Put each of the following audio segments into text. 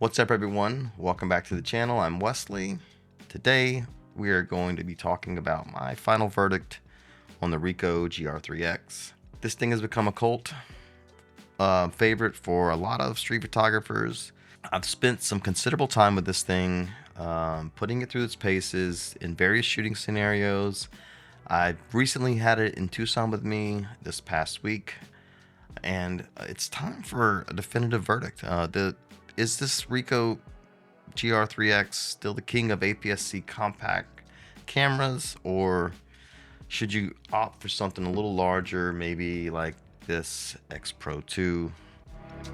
What's up, everyone? Welcome back to the channel. I'm Wesley. Today we are going to be talking about my final verdict on the Ricoh GR3X. This thing has become a cult favorite for a lot of street photographers. I've spent some considerable time with this thing, putting it through its paces in various shooting scenarios. I recently had it in Tucson with me this past week, and it's time for a definitive verdict. Is this Ricoh GR3X still the king of APS-C compact cameras, or should you opt for something a little larger, maybe like this X Pro 2?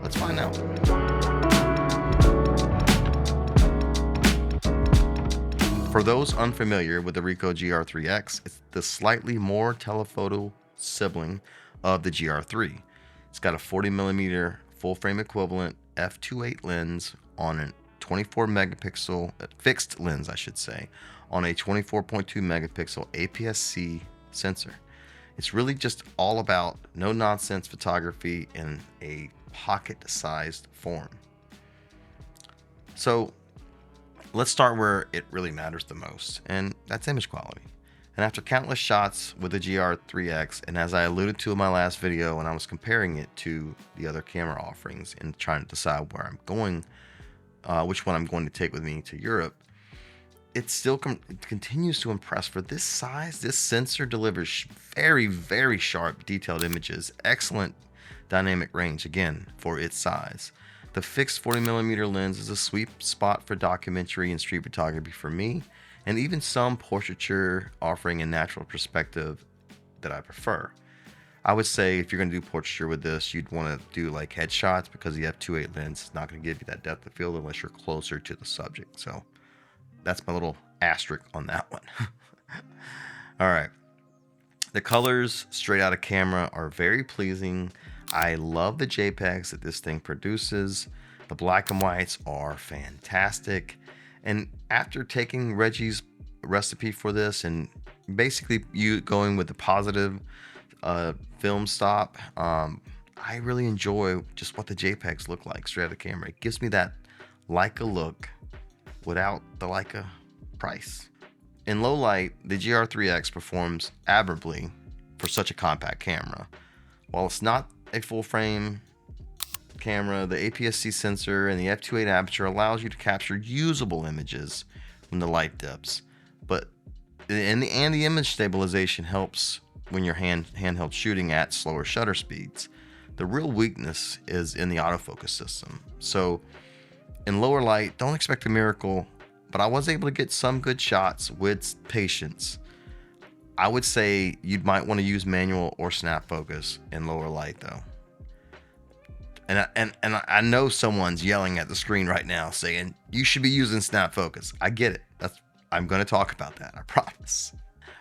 Let's find out. For those unfamiliar with the Ricoh GR3X, it's the slightly more telephoto sibling of the GR3. It's got a 40mm full frame equivalent f2.8 lens on a 24 megapixel fixed lens, I should say, on a 24.2 megapixel APS-C sensor. It's really just all about no nonsense photography in a pocket-sized form. So let's start where it really matters the most, and that's image quality. And after countless shots with the GR3X, and as I alluded to in my last video when I was comparing it to the other camera offerings and trying to decide where I'm going, which one I'm going to take with me to Europe, it still continues to impress. For this size, this sensor delivers very, very sharp, detailed images, excellent dynamic range, again, for its size. The fixed 40mm lens is a sweet spot for documentary and street photography for me, and even some portraiture offering a natural perspective that I prefer. I would say if you're going to do portraiture with this, you'd want to do like headshots, because the f2.8 lens is not going to give you that depth of field unless you're closer to the subject. So that's my little asterisk on that one. All right. The colors straight out of camera are very pleasing. I love the JPEGs that this thing produces. The black and whites are fantastic. And after taking Reggie's recipe for this and basically you going with the positive film stop, I really enjoy just what the JPEGs look like straight out of camera. It gives me that Leica look without the Leica price. In low light, the GR3X performs admirably for such a compact camera. While it's not a full frame camera, the APS-C sensor and the f2.8 aperture allows you to capture usable images when the light dips. But and the image stabilization helps when you're handheld shooting at slower shutter speeds. The real weakness is in the autofocus system. So in lower light, don't expect a miracle, but I was able to get some good shots with patience. I would say you might want to use manual or snap focus in lower light though. And I know someone's yelling at the screen right now saying you should be using snap focus. I get it. I'm going to talk about that, I promise.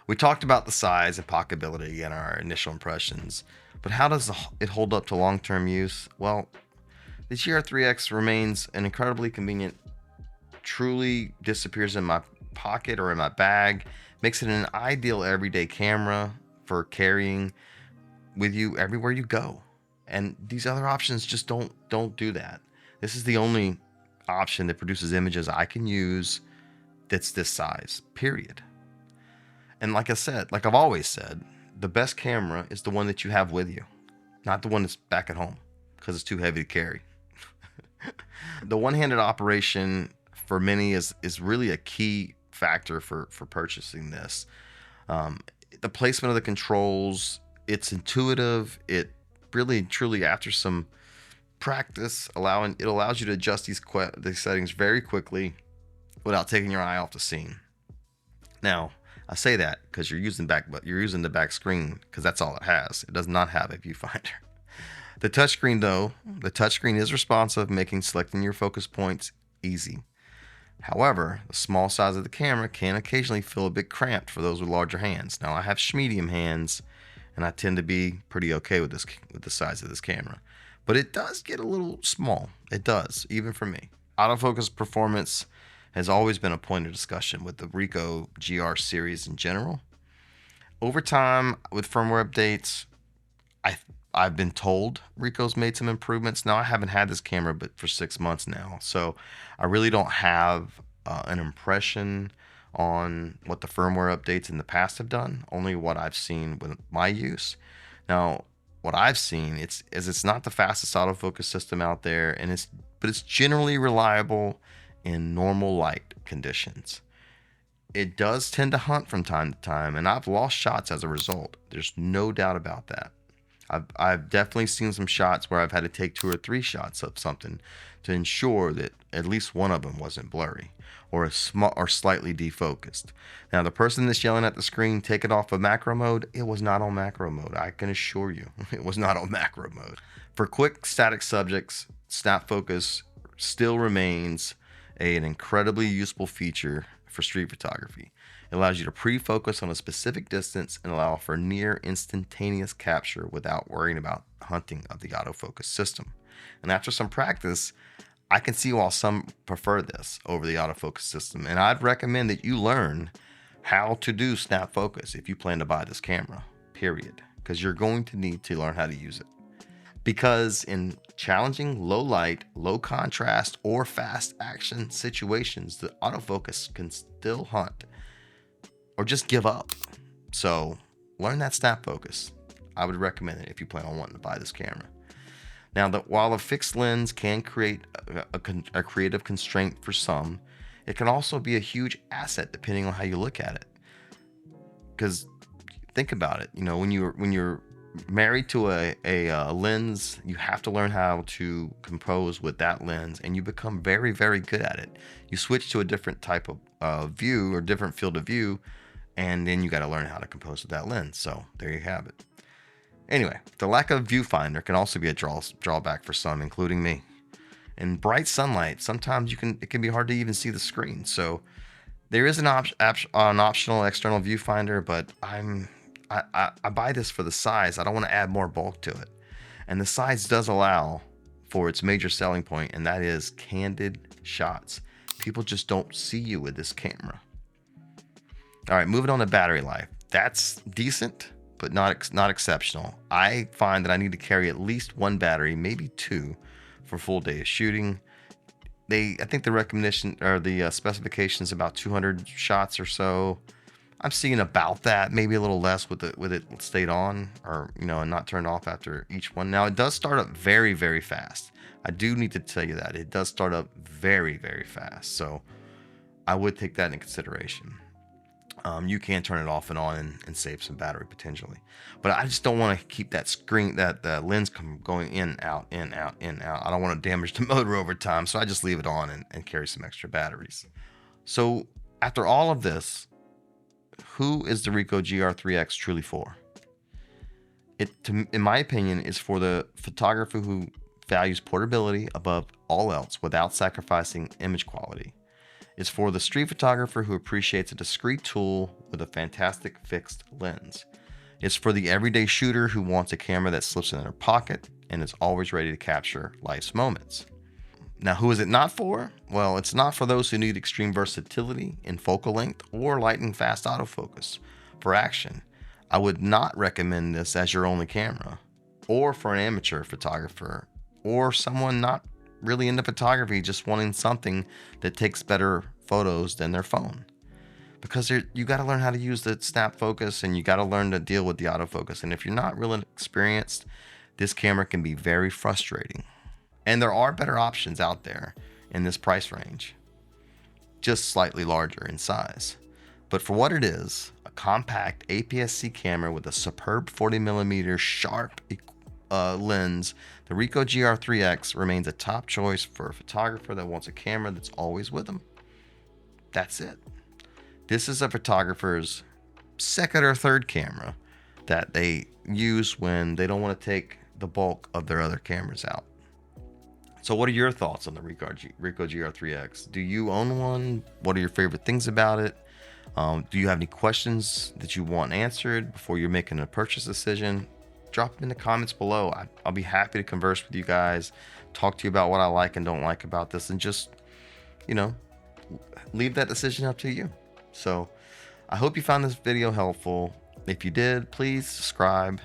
We talked about the size and pocketability in our initial impressions, but how does it hold up to long-term use? Well, the GR3X remains an incredibly convenient, truly disappears in my pocket or in my bag, makes it an ideal everyday camera for carrying with you everywhere you go. And these other options just don't do that. This is the only option that produces images I can use that's this size, period. And like I said, like I've always said, the best camera is the one that you have with you, not the one that's back at home, because it's too heavy to carry. The one-handed operation for many is really a key factor for purchasing this. The placement of the controls, it's intuitive. It really truly, after some practice, it allows you to adjust these settings very quickly without taking your eye off the scene. Now I say that because you're using the back screen, because that's all it has. It does not have a viewfinder. The touchscreen is responsive, making selecting your focus points easy. However, the small size of the camera can occasionally feel a bit cramped for those with larger hands. Now I have medium hands, and I tend to be pretty okay with the size of this camera, but it does get a little small. It does, even for me. Autofocus performance has always been a point of discussion with the Ricoh GR series in general. Over time, with firmware updates, I I've been told Ricoh's made some improvements. Now I haven't had this camera but for 6 months now, so I really don't have an impression on what the firmware updates in the past have done. Only what I've seen with my use. Now, what I've seen it's not the fastest autofocus system out there, and it's generally reliable in normal light conditions. It does tend to hunt from time to time, and I've lost shots as a result. There's no doubt about that. I've definitely seen some shots where I've had to take 2 or 3 shots of something to ensure that at least one of them wasn't blurry or or slightly defocused. Now, the person that's yelling at the screen, take it off of macro mode, it was not on macro mode. I can assure you, it was not on macro mode. For quick static subjects, snap focus still remains an incredibly useful feature for street photography. It allows you to pre-focus on a specific distance and allow for near instantaneous capture without worrying about hunting of the autofocus system. And after some practice, I can see why some prefer this over the autofocus system, and I'd recommend that you learn how to do snap focus if you plan to buy this camera, period, because you're going to need to learn how to use it. Because in challenging low light, low contrast, or fast action situations, the autofocus can still hunt or just give up. So learn that snap focus. I would recommend it if you plan on wanting to buy this camera. Now, while a fixed lens can create a creative constraint for some, it can also be a huge asset depending on how you look at it. Because think about it, when you're married to a lens, you have to learn how to compose with that lens, and you become very, very good at it. You switch to a different type of view or different field of view, and then you got to learn how to compose with that lens. So there you have it. Anyway, the lack of viewfinder can also be a drawback for some, including me. In bright sunlight, sometimes it can be hard to even see the screen. So there is an optional external viewfinder, but I buy this for the size. I don't want to add more bulk to it. And the size does allow for its major selling point, and that is candid shots. People just don't see you with this camera. All right, moving on to battery life. That's decent, but not exceptional. I find that I need to carry at least 1 battery, maybe 2, for a full day of shooting. I think the recognition or the specification is about 200 shots or so. I'm seeing about that, maybe a little less with it stayed on or and not turned off after each one. Now it does start up very, very fast. I do need to tell you that it does start up very, very fast. So I would take that into consideration. You can turn it off and on and save some battery potentially, but I just don't want to keep that lens going in, out, in, out, in, out. I don't want to damage the motor over time, so I just leave it on and carry some extra batteries. So after all of this, who is the Ricoh GR3X truly for? In my opinion, is for the photographer who values portability above all else without sacrificing image quality. It's for the street photographer who appreciates a discreet tool with a fantastic fixed lens. It's for the everyday shooter who wants a camera that slips in their pocket and is always ready to capture life's moments. Now, who is it not for? Well, it's not for those who need extreme versatility in focal length or light and fast autofocus for action. I would not recommend this as your only camera, or for an amateur photographer, or someone not really into photography, just wanting something that takes better photos than their phone. Because you got to learn how to use the snap focus, and you got to learn to deal with the autofocus. And if you're not really experienced, this camera can be very frustrating. And there are better options out there in this price range, just slightly larger in size. But for what it is, a compact APS-C camera with a superb 40mm sharp lens, the Ricoh GR3X remains a top choice for a photographer that wants a camera that's always with them. That's it. This is a photographer's second or third camera that they use when they don't want to take the bulk of their other cameras out. So what are your thoughts on the Ricoh GR3X? Do you own one? What are your favorite things about it? Do you have any questions that you want answered before you're making a purchase decision? Drop them in the comments below. I'll be happy to converse with you guys, talk to you about what I like and don't like about this, and just, leave that decision up to you. So I hope you found this video helpful. If you did, please subscribe.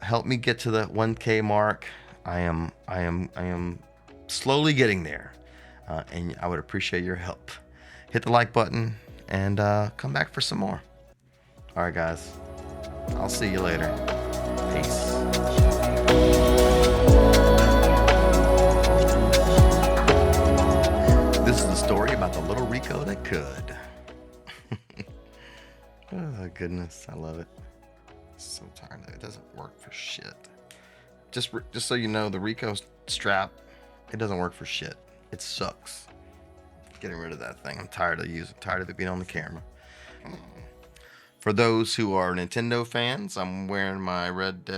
help me get to the 1K mark. I am slowly getting there, and I would appreciate your help. Hit the like button and come back for some more. All right, guys. I'll see you later. Peace. This is the story about the little Ricoh that could. Oh, goodness. I love it. So tired of it. It doesn't work for shit. Just so you know, the Ricoh strap, it doesn't work for shit. It sucks. Getting rid of that thing. I'm tired of it being on the camera. For those who are Nintendo fans, I'm wearing my Red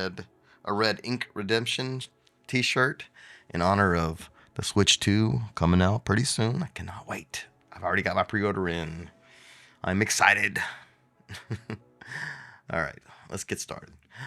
Ink Redemption t-shirt in honor of the Switch 2 coming out pretty soon. I cannot wait. I've already got my pre-order in. I'm excited. All right, let's get started.